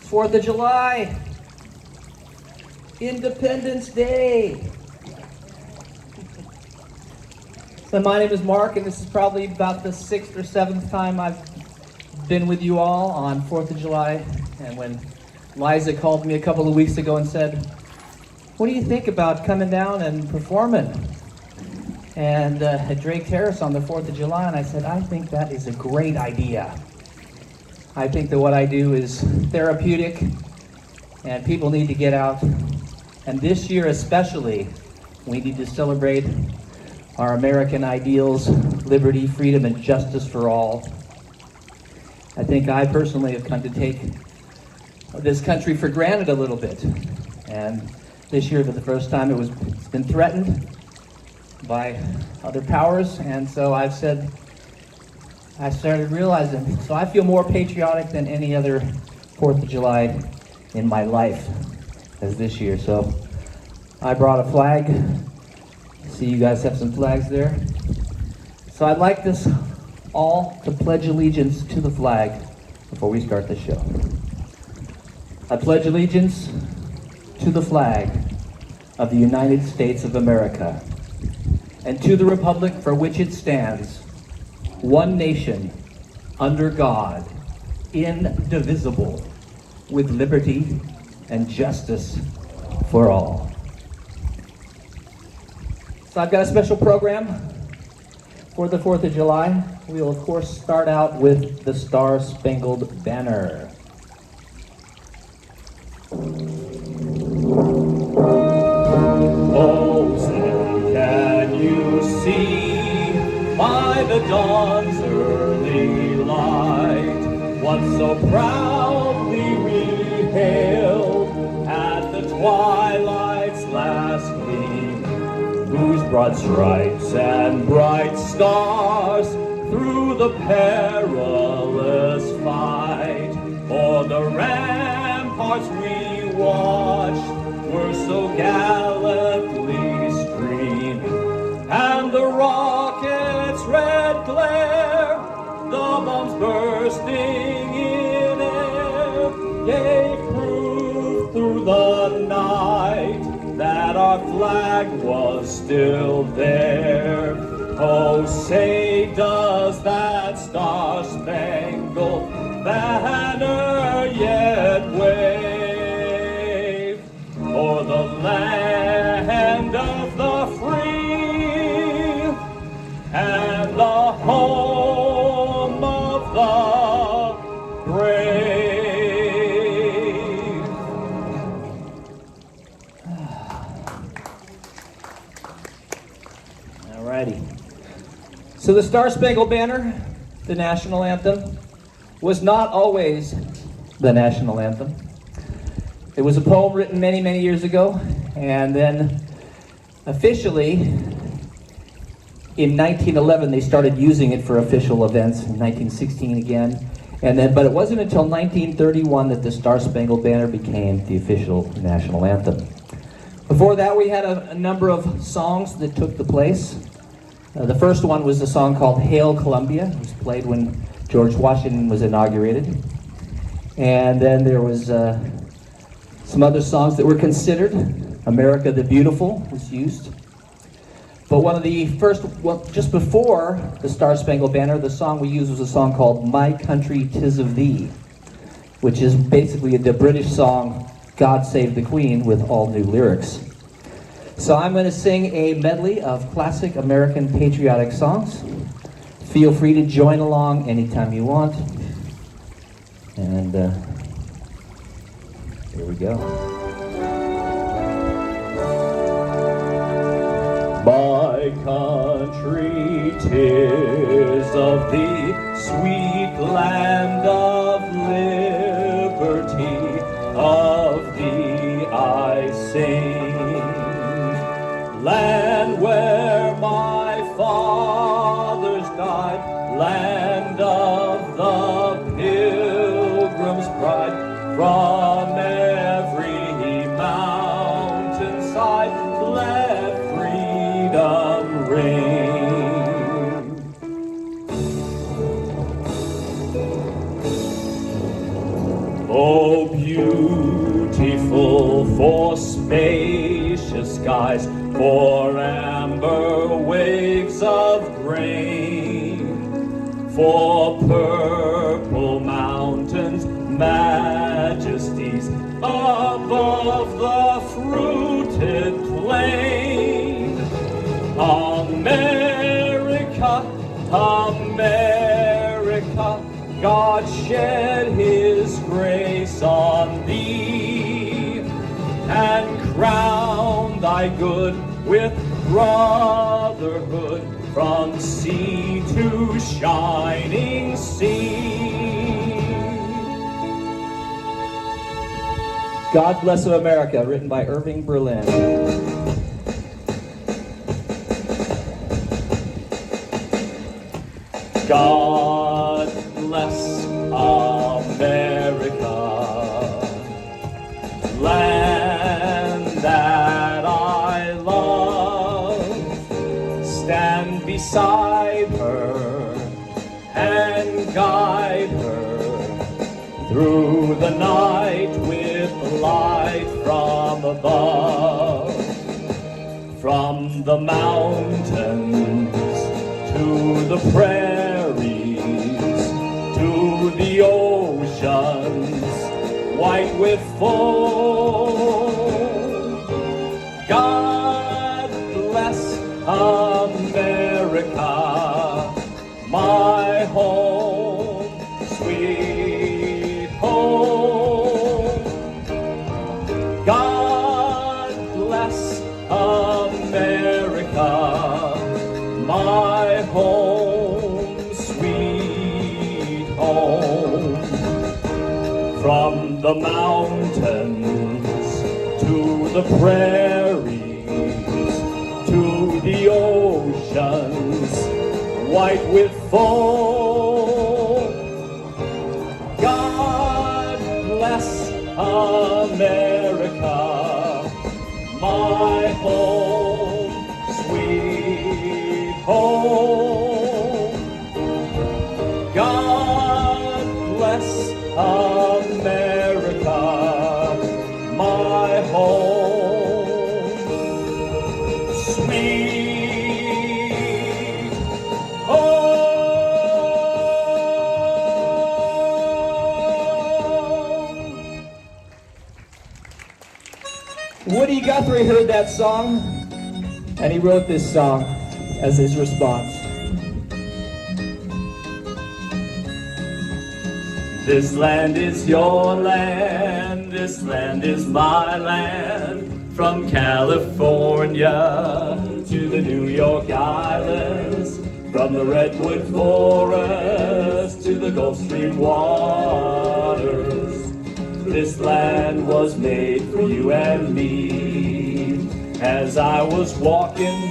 4th of July, Independence Day. So my name is Mark, and this is probably about the 6th or 7th time I've been with you all on 4th of July. And when Liza called me a couple of weeks ago and said, "What do you think about coming down and performing and at Drake Terrace on the 4th of July?" And I said, "I think that is a great idea. I think that what I do is therapeutic, and people need to get out. And this year especially, we need to celebrate our American ideals, liberty, freedom, and justice for all. I think I personally have come to take this country for granted a little bit. And this year, for the first time, it's been threatened by other powers. And so I started realizing, so I feel more patriotic than any other 4th of July in my life as this year. So I brought a flag. See, you guys have some flags there. So I'd like this all to pledge allegiance to the flag before we start the show. I pledge allegiance to the flag of the United States of America and to the republic for which it stands, one nation, under God, indivisible, with liberty and justice for all. So I've got a special program for the 4th of July. We will, of course, start out with the Star-Spangled Banner. Oh, say, can you see by the dawn's early light what so proudly we hailed at the twilight's last gleam, whose broad stripes and bright stars through the perilous fight o'er the ramparts we watched were so gallantly streamed, and the rocket's red glare, the bombs bursting in air, gave proof through the night that our flag was still there. Oh, say, does that Star-Spangled Banner yet wave o'er the land of the free and the home of the brave? Alrighty. So the Star-Spangled Banner, the national anthem, was not always the national anthem. It was a poem written many, many years ago, and then officially in 1911 they started using it for official events, in 1916 again, but it wasn't until 1931 that the Star-Spangled Banner became the official national anthem. Before that, we had a number of songs that took the place. The first one was a song called Hail Columbia. It was played when George Washington was inaugurated. And then there was some other songs that were considered. America the Beautiful was used. But one of the first, just before the Star-Spangled Banner, the song we used was a song called My Country 'Tis of Thee, which is basically the British song God Save the Queen with all new lyrics. So I'm going to sing a medley of classic American patriotic songs. Feel free to join along anytime you want. And here we go. My country, 'tis of thee, sweet land of liberty, of thee I sing. Land where my fathers died, land of the pilgrim's pride, from every mountainside let freedom ring. Oh, beautiful for spacious skies, for amber waves of grain, for purple mountains, majesties above the fruited plain. America, America, God shed his grace on thee, and crown thy good with brotherhood from sea to shining sea. God Bless America, written by Irving Berlin. God bless America, land that I love. Stand beside her and guide her through the night with light from above. From the mountains to the prairies, to the oceans white with foam. God bless America, my home, sweet home. God bless America, my home, sweet home. From the mountains to the prairies, to the oceans white with foam. God bless America, my home, sweet home. God bless America, my home, sweet home. Woody Guthrie heard that song, and he wrote this song as his response. This land is your land, this land is my land. From California to the New York Islands, from the Redwood Forest to the Gulf Stream waters. This land was made for you and me. As I was walking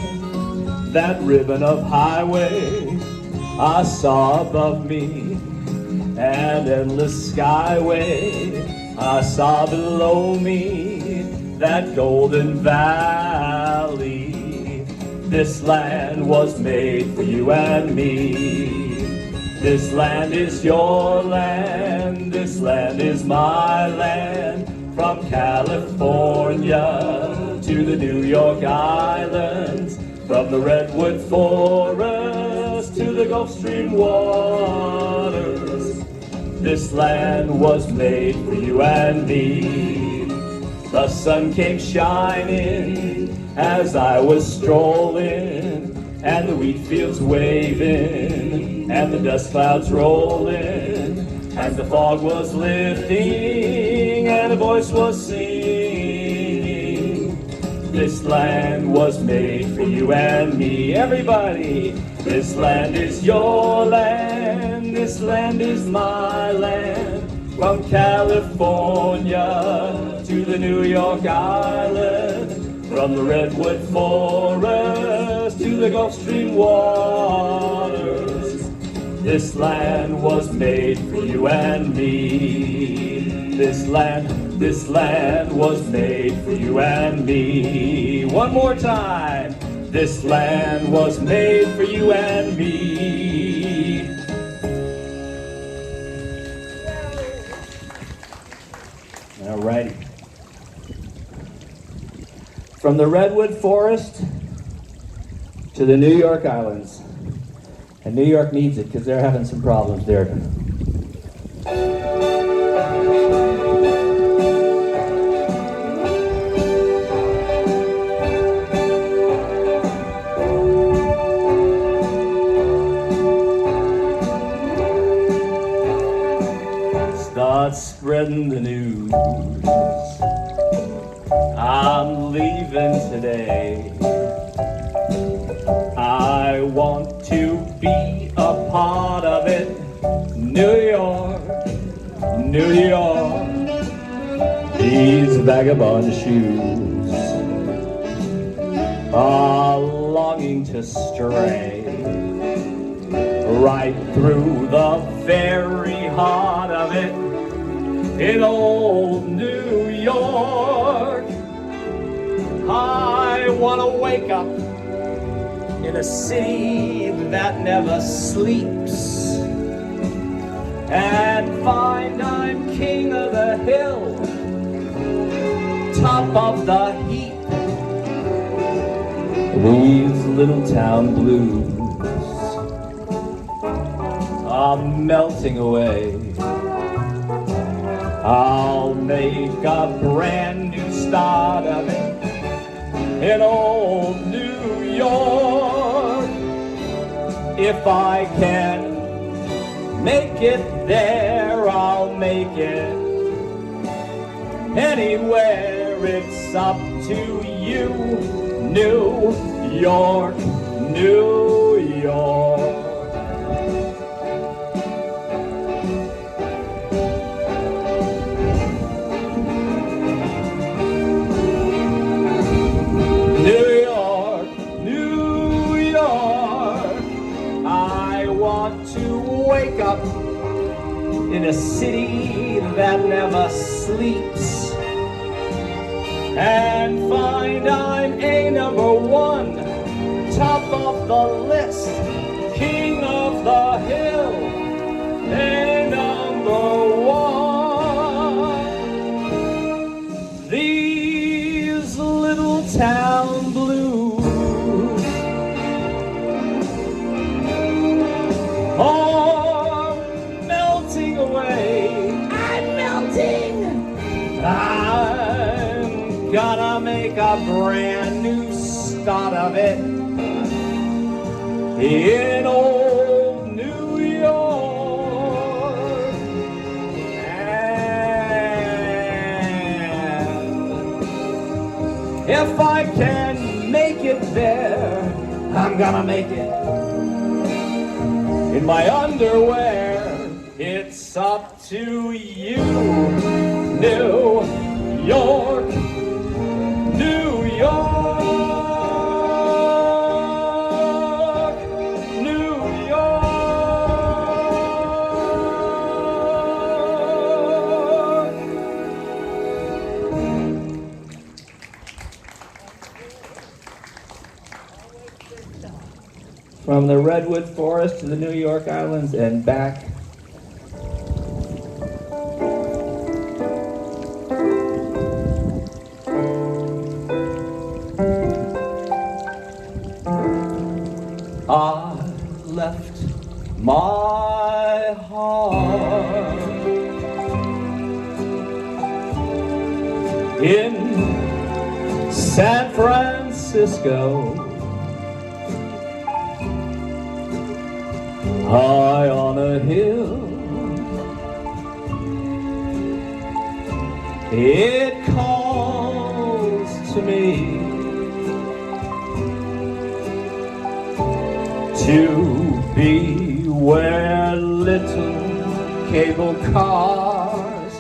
that ribbon of highway, I saw above me an endless skyway. I saw below me that golden valley. This land was made for you and me. This land is your land, this land is my land. From California to the New York Islands, from the Redwood Forest to the Gulf Stream waters. This land was made for you and me. The sun came shining as I was strolling, and the wheat fields waving, and the dust clouds rolling, and the fog was lifting, and a voice was singing. This land was made for you and me. Everybody, this land is your land, this land is my land. From California to the New York Island, from the Redwood Forest to the Gulf Stream waters. This land was made for you and me. This land was made for you and me. One more time. This land was made for you and me. All righty. From the Redwood Forest to the New York Islands. And New York needs it because they're having some problems there. Start spreading the news. I'm leaving today. I want to be a part of it. New York, New York. These vagabond shoes are longing to stray right through the very heart of it in old New York. I want to wake up in a city that never sleeps and find I'm king of the hill, top of the heap. These little town blues are melting away. I'll make a brand new start of it in old New York. If I can make it there, I'll make it anywhere. It's up to you. New York, New York. Wake up in a city that never sleeps and find I'm a number one, top of the list, king of the hill, a number one. These little town blues I'm gonna make a brand new start of it in old New York. And if I can make it there, I'm gonna make it in my underwear. It's up to you. New York, New York, New York. From the Redwood Forest to the New York Islands and back. I left my heart in San Francisco, high on a hill. It calls to me to be where little cable cars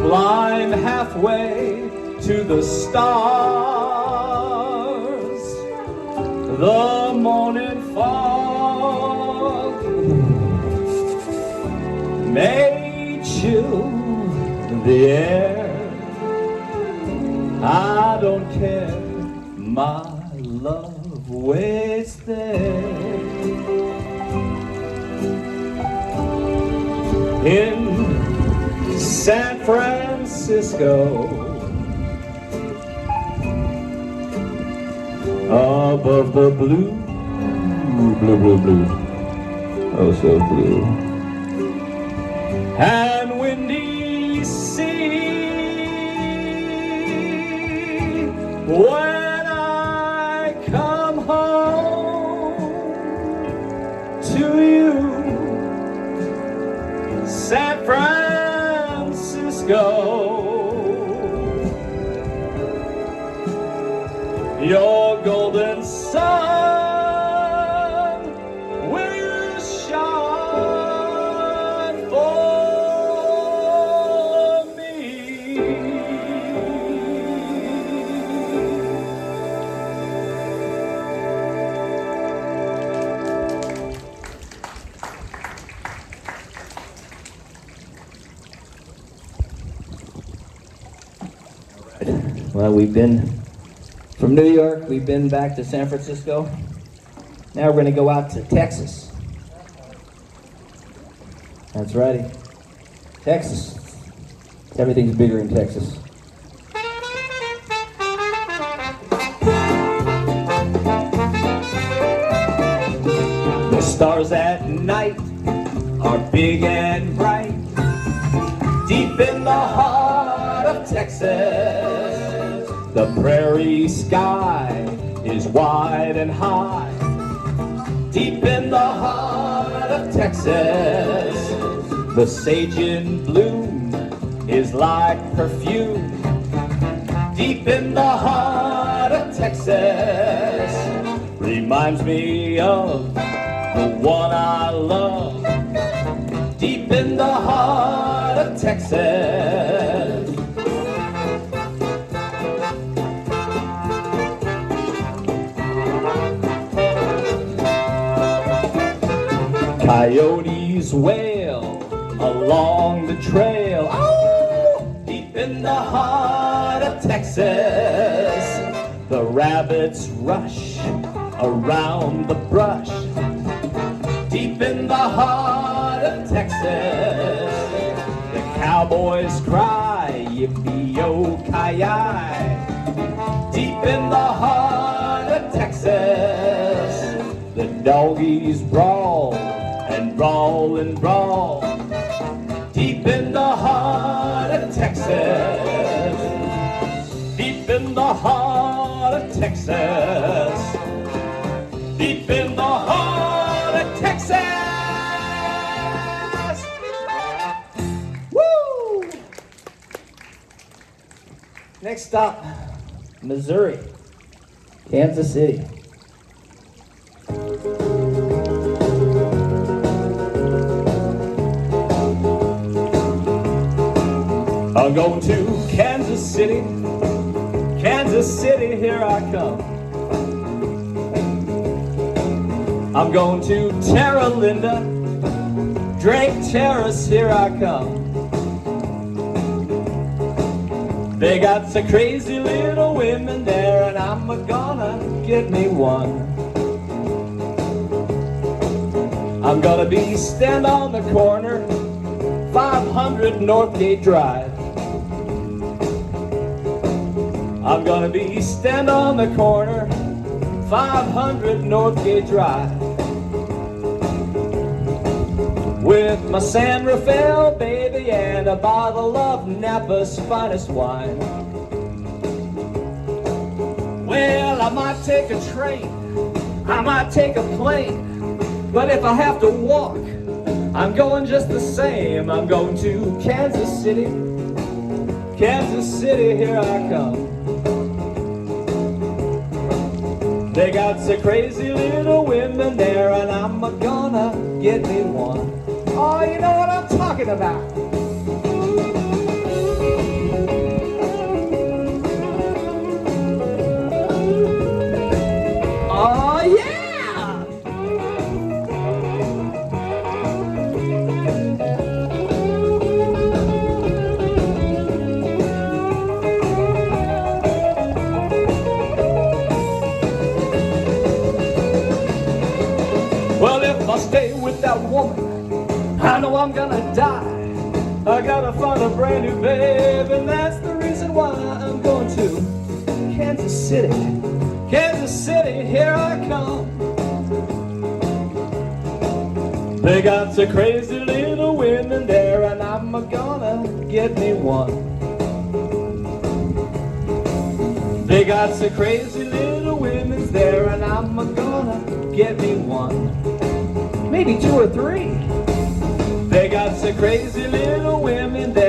climb halfway to the stars. The morning fog may chill the air. I don't care, my love waits there in San Francisco, above the blue, blue, blue, blue, oh so blue, and windy sea. When I come home to you, San Francisco, your golden sun will shine for me. Well, we've been from New York, we've been back to San Francisco. Now we're going to go out to Texas. That's right. Texas. Everything's bigger in Texas. The stars at night are big and bright, deep in the heart of Texas. The prairie sky is wide and high, deep in the heart of Texas. The sage in bloom is like perfume, deep in the heart of Texas. Reminds me of the one I love, deep in the heart of Texas. Coyotes wail along the trail, oh, deep in the heart of Texas. The rabbits rush around the brush, deep in the heart of Texas. The cowboys cry, yippee-yo-ki-yi, deep in the heart of Texas. The doggies brawl and brawl and brawl, deep in the heart of Texas. Deep in the heart of Texas. Deep in the heart of Texas. Woo! Next stop, Missouri, Kansas City. I'm going to Kansas City, Kansas City, here I come. I'm going to Terra Linda, Drake Terrace, here I come. They got some crazy little women there, and I'm gonna get me one. I'm gonna be stand on the corner, 500 Northgate Drive. I'm gonna be stand on the corner, 500 Northgate Drive, with my San Rafael baby and a bottle of Napa's finest wine. Well, I might take a train, I might take a plane, but if I have to walk, I'm going just the same. I'm going to Kansas City, Kansas City, here I come. They got some crazy little women there, and I'm gonna get me one. Oh, you know what I'm talking about. Oh, yeah! Well, if I stay with that woman, I know I'm gonna die. I gotta find a brand new babe, and that's the reason why I'm going to Kansas City. Kansas City, here I come. They got the crazy little women there, and I'm gonna get me one. They got the crazy little women's there, and I'm gonna get me one. Maybe two or three. They got the crazy little women there.